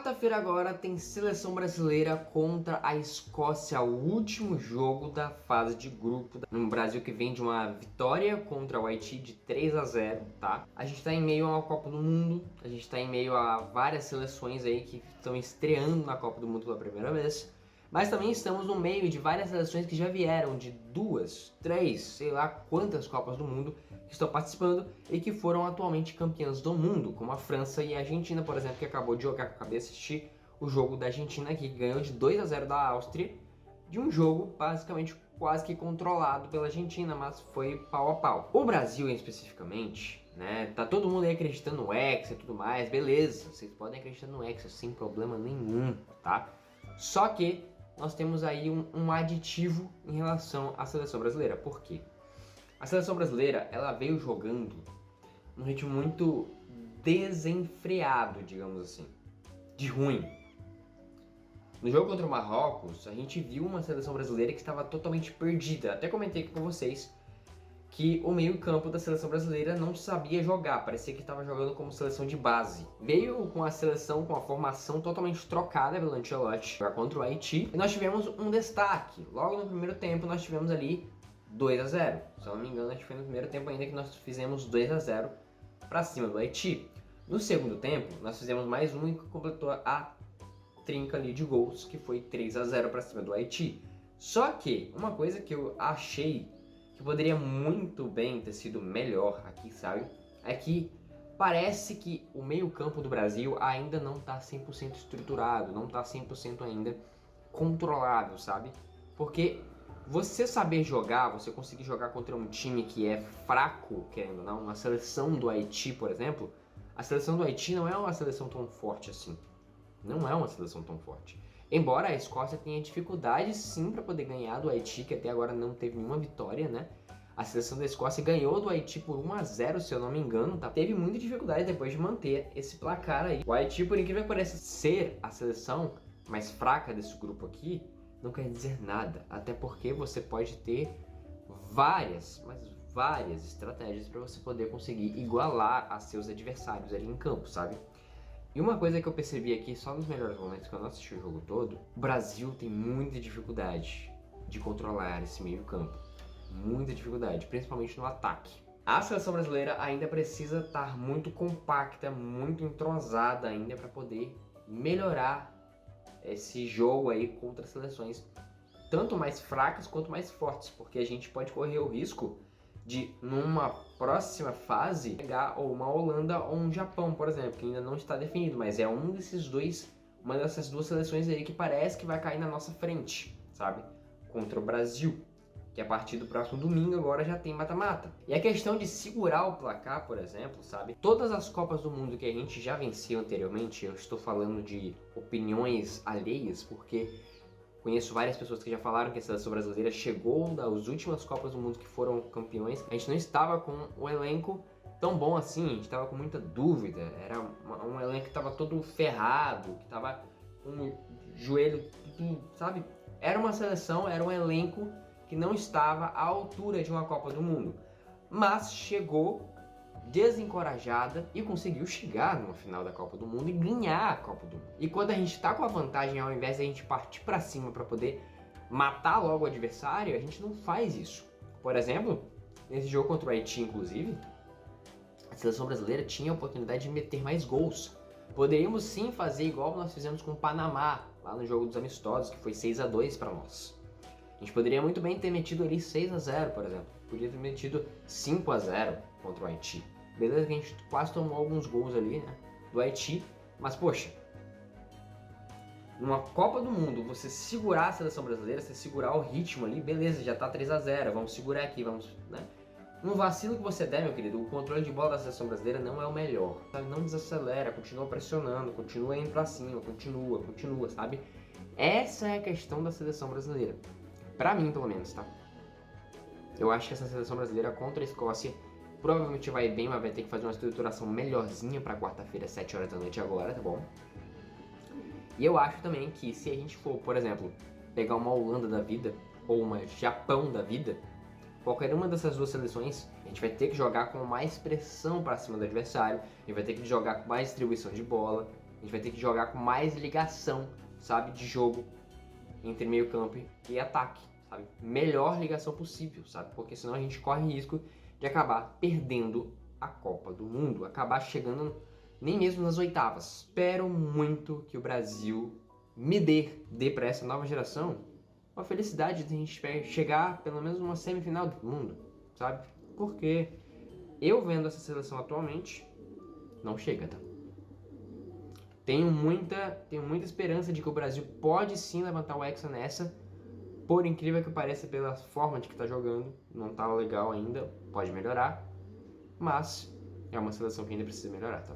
Quarta-feira agora tem seleção brasileira contra a Escócia, o último jogo da fase de grupo. No Brasil que vem de uma vitória contra o Haiti de 3-0, tá? A gente tá em meio a uma Copa do Mundo, a gente tá em meio a várias seleções aí que estão estreando na Copa do Mundo pela primeira vez. Mas também estamos no meio de várias seleções que já vieram de 2, 3, sei lá quantas Copas do Mundo que estão participando e que foram atualmente campeãs do mundo, como a França e a Argentina, por exemplo, que acabou de jogar, que eu acabei de assistir o jogo da Argentina aqui, que ganhou de 2-0 da Áustria, de um jogo basicamente quase que controlado pela Argentina, mas foi pau a pau. O Brasil, especificamente, né, tá todo mundo aí acreditando no Hexa e tudo mais, beleza, vocês podem acreditar no Hexa sem problema nenhum, tá? Só que nós temos aí um aditivo em relação à seleção brasileira. Por quê? A seleção brasileira, ela veio jogando num ritmo muito desenfreado, digamos assim, de ruim. No jogo contra o Marrocos, a gente viu uma seleção brasileira que estava totalmente perdida. Até comentei aqui com vocês que o meio-campo da seleção brasileira não sabia jogar, parecia que estava jogando como seleção de base. Veio com a seleção com a formação totalmente trocada pelo Ancelotti contra o Haiti, e nós tivemos um destaque. Logo no primeiro tempo nós tivemos ali 2-0. Se eu não me engano, acho que foi no primeiro tempo ainda que nós fizemos 2-0 para cima do Haiti. No segundo tempo, nós fizemos mais um e completou a trinca ali de gols, que foi 3-0 para cima do Haiti. Só que uma coisa que eu achei que poderia muito bem ter sido melhor aqui, sabe? É que parece que o meio-campo do Brasil ainda não tá 100% estruturado, não tá 100% ainda controlável, sabe? Porque você saber jogar, você conseguir jogar contra um time que é fraco, querendo ou não, uma seleção do Haiti, por exemplo, a seleção do Haiti não é uma seleção tão forte assim. Não é uma seleção tão forte. Embora a Escócia tenha dificuldades sim para poder ganhar do Haiti, que até agora não teve nenhuma vitória, né? A seleção da Escócia ganhou do Haiti por 1-0, se eu não me engano, tá? Teve muita dificuldade depois de manter esse placar aí. O Haiti, por incrível que pareça ser a seleção mais fraca desse grupo aqui, não quer dizer nada. Até porque você pode ter várias estratégias para você poder conseguir igualar a seus adversários ali em campo, sabe? E uma coisa que eu percebi aqui, só nos melhores momentos que eu não assisti o jogo todo, o Brasil tem muita dificuldade de controlar esse meio campo. Muita dificuldade, principalmente no ataque. A seleção brasileira ainda precisa estar muito compacta, muito entrosada ainda para poder melhorar esse jogo aí contra seleções tanto mais fracas quanto mais fortes, porque a gente pode correr o risco de, numa próxima fase, pegar uma Holanda ou um Japão, por exemplo, que ainda não está definido, mas é uma dessas duas seleções aí que parece que vai cair na nossa frente, sabe? Contra o Brasil, que a partir do próximo domingo agora já tem mata-mata. E a questão de segurar o placar, por exemplo, sabe? Todas as Copas do Mundo que a gente já venceu anteriormente, eu estou falando de opiniões alheias, porque conheço várias pessoas que já falaram que a seleção brasileira chegou das últimas Copas do Mundo que foram campeões. A gente não estava com o elenco tão bom assim, a gente estava com muita dúvida. Era um elenco que estava todo ferrado, que estava com o joelho, sabe? Era uma seleção, era um elenco que não estava à altura de uma Copa do Mundo. Mas chegou desencorajada e conseguiu chegar numa final da Copa do Mundo e ganhar a Copa do Mundo. E quando a gente tá com a vantagem, ao invés de a gente partir pra cima pra poder matar logo o adversário, a gente não faz isso. Por exemplo, nesse jogo contra o Haiti, inclusive, a seleção brasileira tinha a oportunidade de meter mais gols. Poderíamos sim fazer igual nós fizemos com o Panamá, lá no jogo dos amistosos, que foi 6-2 pra nós. A gente poderia muito bem ter metido ali 6-0, por exemplo. Podia ter metido 5-0 contra o Haiti. Beleza que a gente quase tomou alguns gols ali, né, do Haiti. Mas, poxa, numa Copa do Mundo, você segurar a seleção brasileira, você segurar o ritmo ali, beleza, já tá 3-0, vamos segurar aqui, vamos, né? No vacilo que você der, meu querido, o controle de bola da seleção brasileira não é o melhor. Sabe? Não desacelera, continua pressionando, continua indo pra cima, continua, sabe? Essa é a questão da seleção brasileira. Pra mim, pelo menos, tá? Eu acho que essa seleção brasileira contra a Escócia provavelmente vai bem, mas vai ter que fazer uma estruturação melhorzinha pra quarta-feira, 7 horas da noite agora, tá bom? E eu acho também que se a gente for, por exemplo, pegar uma Holanda da vida, ou uma Japão da vida, qualquer uma dessas duas seleções, a gente vai ter que jogar com mais pressão pra cima do adversário, a gente vai ter que jogar com mais distribuição de bola, A gente vai ter que jogar com mais ligação, sabe, de jogo entre meio campo e ataque, sabe? Melhor ligação possível, sabe? Porque senão a gente corre risco de acabar perdendo a Copa do Mundo, acabar chegando nem mesmo nas oitavas. Espero muito que o Brasil me dê para essa nova geração uma felicidade de a gente chegar pelo menos numa semifinal do mundo, sabe? Porque eu vendo essa seleção atualmente, não chega, tá? Tenho muita esperança de que o Brasil pode sim levantar o Hexa nessa, por incrível que pareça pela forma de que tá jogando, não tá legal ainda, pode melhorar, mas é uma seleção que ainda precisa melhorar, tá?